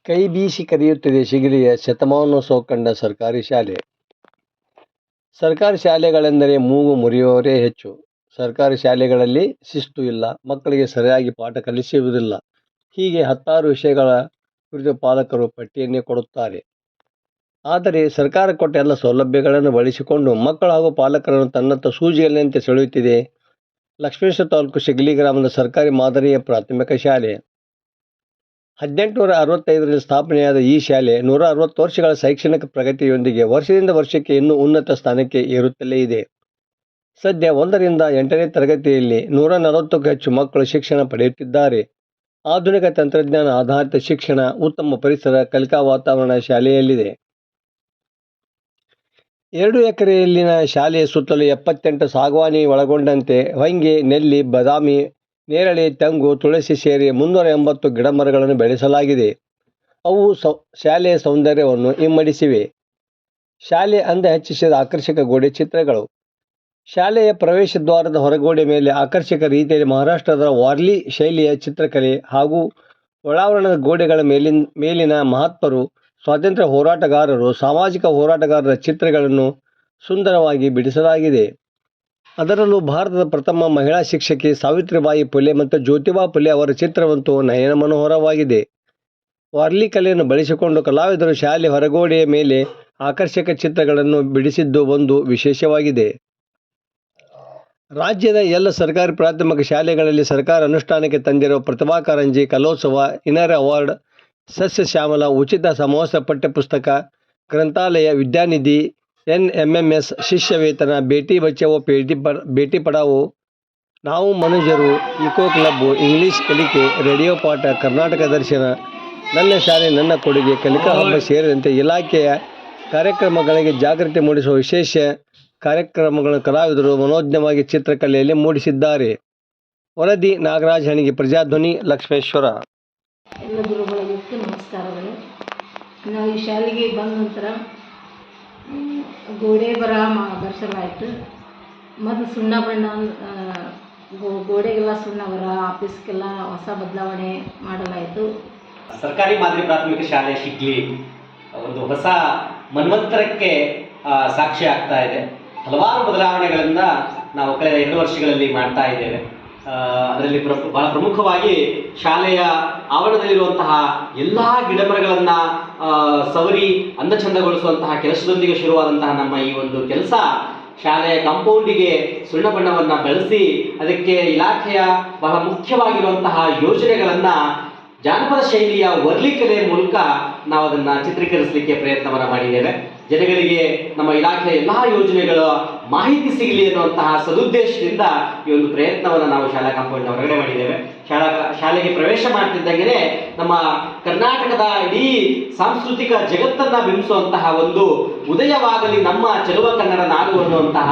ಕೈ ಬೀಸಿ ಕರೆಯುತ್ತಿದೆ ಶಿಗಲಿಯ ಶತಮಾನೋತ್ಸವ ಕಂಡ ಸರ್ಕಾರಿ ಶಾಲೆ. ಸರ್ಕಾರಿ ಶಾಲೆಗಳೆಂದರೆ ಮೂಗು ಮುರಿಯುವವರೇ ಹೆಚ್ಚು. ಸರ್ಕಾರಿ ಶಾಲೆಗಳಲ್ಲಿ ಶಿಸ್ತು ಇಲ್ಲ, ಮಕ್ಕಳಿಗೆ ಸರಿಯಾಗಿ ಪಾಠ ಕಲಿಸುವುದಿಲ್ಲ. ಹೀಗೆ ಹತ್ತಾರು ವಿಷಯಗಳ ಕುರಿತು ಪಾಲಕರು ಪಟ್ಟಿಯನ್ನೇ ಕೊಡುತ್ತಾರೆ. ಆದರೆ ಸರ್ಕಾರ ಕೊಟ್ಟ ಎಲ್ಲ ಸೌಲಭ್ಯಗಳನ್ನು ಬಳಸಿಕೊಂಡು ಮಕ್ಕಳು ಹಾಗೂ ಪಾಲಕರನ್ನು ತನ್ನತ್ತ ಸೂಜಿಯಲ್ಲಿನಂತೆ ಸೆಳೆಯುತ್ತಿದೆ ಲಕ್ಷ್ಮೇಶ್ವರ ತಾಲೂಕು ಶಿಗಲಿ ಗ್ರಾಮದ ಸರ್ಕಾರಿ ಮಾದರಿಯ ಪ್ರಾಥಮಿಕ ಶಾಲೆ. 1865ರಲ್ಲಿ ಸ್ಥಾಪನೆಯಾದ ಈ ಶಾಲೆ 160 ವರ್ಷಗಳ ಶೈಕ್ಷಣಿಕ ಪ್ರಗತಿಯೊಂದಿಗೆ ವರ್ಷದಿಂದ ವರ್ಷಕ್ಕೆ ಇನ್ನೂ ಉನ್ನತ ಸ್ಥಾನಕ್ಕೆ ಏರುತ್ತಲೇ ಇದೆ. ಸದ್ಯ 1ರಿಂದ 8ನೇ ತರಗತಿಯಲ್ಲಿ 140ಕ್ಕೂ ಹೆಚ್ಚು ಮಕ್ಕಳು ಶಿಕ್ಷಣ ಪಡೆಯುತ್ತಿದ್ದಾರೆ. ಆಧುನಿಕ ತಂತ್ರಜ್ಞಾನ ಆಧಾರಿತ ಶಿಕ್ಷಣ, ಉತ್ತಮ ಪರಿಸರ, ಕಲಿಕಾ ವಾತಾವರಣ ಶಾಲೆಯಲ್ಲಿದೆ. 2 ಎಕರೆಯಲ್ಲಿನ ಶಾಲೆಯ ಸುತ್ತಲೂ 78 ಸಾಗವಾನಿ ಒಳಗೊಂಡಂತೆ ಹೊಂಗೆ, ನೆಲ್ಲಿ, ಬಾದಾಮಿ, ನೇರಳೆ, ತೆಂಗು, ತುಳಸಿ ಸೇರಿ 380 ಗಿಡಮರಗಳನ್ನು ಬೆಳೆಸಲಾಗಿದೆ. ಅವು ಶಾಲೆಯ ಸೌಂದರ್ಯವನ್ನು ಇಮ್ಮಡಿಸಿವೆ. ಶಾಲೆ ಅಂದ ಹೆಚ್ಚಿಸಿದ ಆಕರ್ಷಕ ಗೋಡೆ ಚಿತ್ರಗಳು. ಶಾಲೆಯ ಪ್ರವೇಶ ದ್ವಾರದ ಹೊರಗೋಡೆ ಮೇಲೆ ಆಕರ್ಷಕ ರೀತಿಯಲ್ಲಿ ಮಹಾರಾಷ್ಟ್ರದ ವಾರ್ಲಿ ಶೈಲಿಯ ಚಿತ್ರಕಲೆ ಹಾಗೂ ಒಳಾವರಣದ ಗೋಡೆಗಳ ಮೇಲಿನ ಮಹಾತ್ಮರು, ಸ್ವಾತಂತ್ರ್ಯ ಹೋರಾಟಗಾರರು, ಸಾಮಾಜಿಕ ಹೋರಾಟಗಾರರ ಚಿತ್ರಗಳನ್ನು ಸುಂದರವಾಗಿ ಬಿಡಿಸಲಾಗಿದೆ. ಅದರಲ್ಲೂ ಭಾರತದ ಪ್ರಥಮ ಮಹಿಳಾ ಶಿಕ್ಷಕಿ ಸಾವಿತ್ರಿಬಾಯಿ ಫುಲೆ ಮತ್ತು ಜ್ಯೋತಿಬಾ ಫುಲೆ ಅವರ ಚಿತ್ರವಂತೂ ನಯನ ಮನೋಹರವಾಗಿದೆ. ವಾರ್ಲಿ ಕಲೆಯನ್ನು ಬಳಸಿಕೊಂಡು ಕಲಾವಿದರು ಶಾಲೆ ಹೊರಗೋಡೆಯ ಮೇಲೆ ಆಕರ್ಷಕ ಚಿತ್ರಗಳನ್ನು ಬಿಡಿಸಿದ್ದು ಒಂದು ವಿಶೇಷವಾಗಿದೆ. ರಾಜ್ಯದ ಎಲ್ಲ ಸರ್ಕಾರಿ ಪ್ರಾಥಮಿಕ ಶಾಲೆಗಳಲ್ಲಿ ಸರ್ಕಾರ ಅನುಷ್ಠಾನಕ್ಕೆ ತಂದಿರುವ ಪ್ರತಿಭಾ ಕಾರಂಜಿ, ಕಲೋತ್ಸವ, ಇನ್ನರ್ ಅವಾರ್ಡ್, ಸಸ್ಯ ಶ್ಯಾಮಲ, ಉಚಿತ ಸಮವಸ್ತ್ರ ಪಠ್ಯಪುಸ್ತಕ, ಗ್ರಂಥಾಲಯ, ವಿದ್ಯಾನಿಧಿ, NMMS, ಶಿಷ್ಯ ವೇತನ, ಬೇಟಿ ಬಚಾವೋ ಬೇಟಿ ಪಢಾವೋ, ನಾವು ಮನುಜರು, ಇಕೋ ಕ್ಲಬ್, ಇಂಗ್ಲಿಷ್ ಕಲಿಕೆ, ರೇಡಿಯೋ ಪಾಠ, ಕರ್ನಾಟಕ ದರ್ಶನ, ನನ್ನ ಶಾಲೆ ನನ್ನ ಕೊಡುಗೆ, ಕಲಿಕಾ ಹಬ್ಬ ಸೇರಿದಂತೆ ಇಲಾಖೆಯ ಕಾರ್ಯಕ್ರಮಗಳಿಗೆ ಜಾಗೃತಿ ಮೂಡಿಸುವ ವಿಶೇಷ ಕಾರ್ಯಕ್ರಮಗಳನ್ನು ಕಲಾವಿದರು ಮನೋಜ್ಞವಾಗಿ ಚಿತ್ರಕಲೆಯಲ್ಲಿ ಮೂಡಿಸಿದ್ದಾರೆ. ವರದಿ ನಾಗರಾಜ್ ಹಣಿಗೆ, ಪ್ರಜಾಧ್ವನಿ, ಲಕ್ಷ್ಮೇಶ್ವರ. ಎಲ್ಲ ಗುರುಗಳಿಗೆ ನಮಸ್ಕಾರಗಳು. ನಾವು ಈ ಶಾಲೆಗೆ ಬಂದ ನಂತರ ಗೋಡೆ ಬರಹ ಬರ್ಸಲಾಯಿತು. ಮತ್ತು ಸುಣ್ಣ ಬಣ್ಣ, ಗೋಡೆಗೆಲ್ಲ ಸುಣ್ಣ ಬರಹ, ಆಫೀಸ್ಗೆಲ್ಲ ಹೊಸ ಬದಲಾವಣೆ ಮಾಡಲಾಯಿತು. ಸರ್ಕಾರಿ ಮಾದರಿ ಪ್ರಾಥಮಿಕ ಶಾಲೆ ಶಿಗ್ಲಿ ಒಂದು ಹೊಸ ಮನ್ವಂತರಕ್ಕೆ ಸಾಕ್ಷಿ ಆಗ್ತಾ ಇದೆ. ಹಲವಾರು ಬದಲಾವಣೆಗಳಿಂದ ನಾವು ಕಳೆದ 2 ವರ್ಷಗಳಲ್ಲಿ ಮಾಡ್ತಾ ಇದ್ದೇವೆ. ಅದರಲ್ಲಿ ಬಹಳ ಪ್ರಮುಖವಾಗಿ ಶಾಲೆಯ ಆವರಣದಲ್ಲಿರುವಂತಹ ಎಲ್ಲ ಗಿಡಮರಗಳನ್ನು ಸವರಿ ಅಂದಚಂದಗೊಳಿಸುವಂತಹ ಕೆಲಸದೊಂದಿಗೆ ಶುರುವಾದಂತಹ ನಮ್ಮ ಈ ಒಂದು ಕೆಲಸ ಶಾಲೆಯ ಕಾಂಪೌಂಡಿಗೆ ಸುಣ್ಣ ಬಣ್ಣವನ್ನು ಬಳಸಿ ಅದಕ್ಕೆ ಇಲಾಖೆಯ ಬಹಳ ಮುಖ್ಯವಾಗಿರುವಂತಹ ಯೋಜನೆಗಳನ್ನು ಜಾನಪದ ಶೈಲಿಯ ವರ್ಲಿ ಕಲೆಯ ಮೂಲಕ ನಾವು ಅದನ್ನು ಚಿತ್ರೀಕರಿಸಲಿಕ್ಕೆ ಪ್ರಯತ್ನವನ್ನು ಮಾಡಿದ್ದೇವೆ. ಜನಗಳಿಗೆ ನಮ್ಮ ಇಲಾಖೆಯ ಎಲ್ಲ ಯೋಜನೆಗಳ ಮಾಹಿತಿ ಸಿಗಲಿ ಅನ್ನುವಂತಹ ಸದುದ್ದೇಶದಿಂದ ಈ ಒಂದು ಪ್ರಯತ್ನವನ್ನು ನಾವು ಶಾಲಾ ಕಾಂಪೌಂಡ್ನ ಹೊರಗಡೆ ಮಾಡಿದ್ದೇವೆ. ಶಾಲೆಗೆ ಪ್ರವೇಶ ಮಾಡ್ತಿದ್ದಂಗೆ ನಮ್ಮ ಕರ್ನಾಟಕದ ಇಡೀ ಸಾಂಸ್ಕೃತಿಕ ಜಗತ್ತನ್ನು ಬಿಂಬಿಸುವಂತಹ ಒಂದು ಉದಯವಾಗಲಿ ನಮ್ಮ ಚೆಲುವ ಕನ್ನಡ ನಾಡು ಅನ್ನುವಂತಹ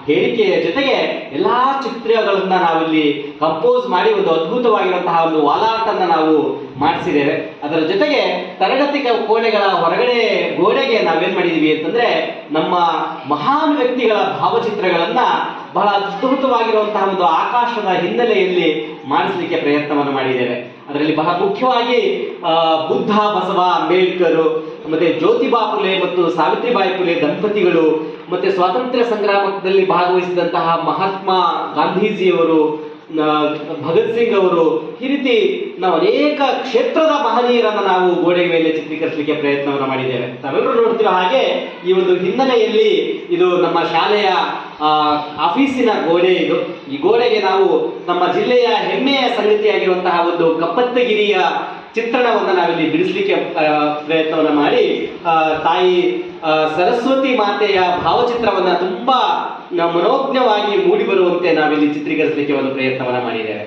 ಹೇಳಿಕೆಯ ಜೊತೆಗೆ ಎಲ್ಲ ಚಿತ್ರಗಳನ್ನು ನಾವಿಲ್ಲಿ ಕಂಪೋಸ್ ಮಾಡಿ ಒಂದು ಅದ್ಭುತವಾಗಿರುವಂತಹ ಒಂದು ವಾಲಾಟನ್ನು ನಾವು ಮಾಡಿಸಿದ್ದೇವೆ. ಅದರ ಜೊತೆಗೆ ತರಗತಿ ಕೋಣೆಗಳ ಹೊರಗಡೆ ಗೋಡೆಗೆ ನಾವೇನ್ ಮಾಡಿದೀವಿ ಅಂತಂದ್ರೆ ನಮ್ಮ ಮಹಾನ್ ವ್ಯಕ್ತಿಗಳ ಭಾವಚಿತ್ರಗಳನ್ನ ಬಹಳ ಅದ್ಭುತವಾಗಿರುವಂತಹ ಒಂದು ಆಕಾಶದ ಹಿನ್ನೆಲೆಯಲ್ಲಿ ಮಾಡಿಸಲಿಕ್ಕೆ ಪ್ರಯತ್ನವನ್ನು ಮಾಡಿದ್ದೇವೆ. ಅದರಲ್ಲಿ ಬಹಳ ಮುಖ್ಯವಾಗಿ ಬುದ್ಧ, ಬಸವ, ಅಂಬೇಡ್ಕರ್, ಮತ್ತೆ ಜ್ಯೋತಿಬಾ ಫುಲೆ ಮತ್ತು ಸಾವಿತ್ರಿಬಾಯಿ ಫುಲೆ ದಂಪತಿಗಳು, ಮತ್ತೆ ಸ್ವಾತಂತ್ರ್ಯ ಸಂಗ್ರಾಮದಲ್ಲಿ ಭಾಗವಹಿಸಿದಂತಹ ಮಹಾತ್ಮ ಗಾಂಧೀಜಿಯವರು, ಭಗತ್ ಸಿಂಗ್ ಅವರು, ಈ ರೀತಿ ನಾವು ಅನೇಕ ಕ್ಷೇತ್ರದ ಮಹನೀಯರನ್ನು ನಾವು ಗೋಡೆಯ ಮೇಲೆ ಚಿತ್ರೀಕರಿಸಲಿಕ್ಕೆ ಪ್ರಯತ್ನವನ್ನು ಮಾಡಿದ್ದೇವೆ. ತಾವೆಲ್ಲರೂ ನೋಡ್ತಿರೋ ಹಾಗೆ ಈ ಒಂದು ಹಿನ್ನೆಲೆಯಲ್ಲಿ ಇದು ನಮ್ಮ ಶಾಲೆಯ ಆಫೀಸಿನ ಗೋಡೆ. ಈ ಗೋಡೆಗೆ ನಾವು ನಮ್ಮ ಜಿಲ್ಲೆಯ ಹೆಮ್ಮೆಯ ಸಂಗತಿಯಾಗಿರುವಂತಹ ಒಂದು ಕಪ್ಪತ್ತಗಿರಿಯ ಚಿತ್ರಣವನ್ನು ನಾವಿಲ್ಲಿ ಬಿಡಿಸಲಿಕ್ಕೆ ಪ್ರಯತ್ನವನ್ನು ಮಾಡಿ ತಾಯಿ ಸರಸ್ವತಿ ಮಾತೆಯ ಭಾವಚಿತ್ರವನ್ನು ತುಂಬಾ ಮನೋಜ್ಞವಾಗಿ ಮೂಡಿ ಬರುವಂತೆ ನಾವಿಲ್ಲಿ ಚಿತ್ರೀಕರಿಸಲಿಕ್ಕೆ ಒಂದು ಪ್ರಯತ್ನವನ್ನು ಮಾಡಿದ್ದೇವೆ.